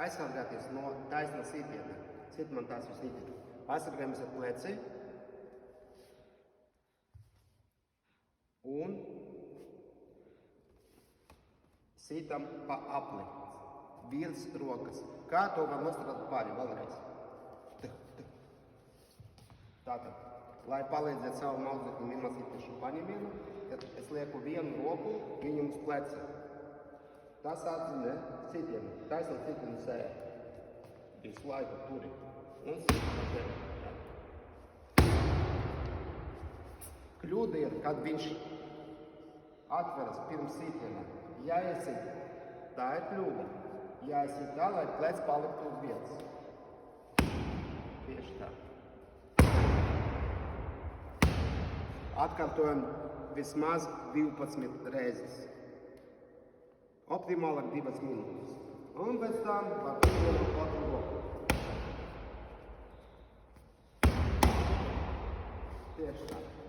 aizsargāties no taisna sitiena. Sit man tās uz sitienu. Aizsargājamies ar pleci. Un sitam pa apli. Virs rokas. Kā to var nostrādāt pāri vēlreiz? Tātad, lai palīdzētu savam audzeklim iemācīties šo paņemienu, tad es lieku vienu roku viņam uz pleca. Tas atzīmē sitienu, taisnām sitienu sēja. Visu laiku turi. Un sitienu sēja. Kļūda ir, kad viņš atveras pirms sitiena. Jāiesit, tā ir kļūda. Jāiesit tā, lai plec paliktu uz vietas. Tieši tā. Atkārtojam vismaz 12 reizes. Optimālāk 2 minūtes. Un pēc tam var vienu otru roku. Tieši tā.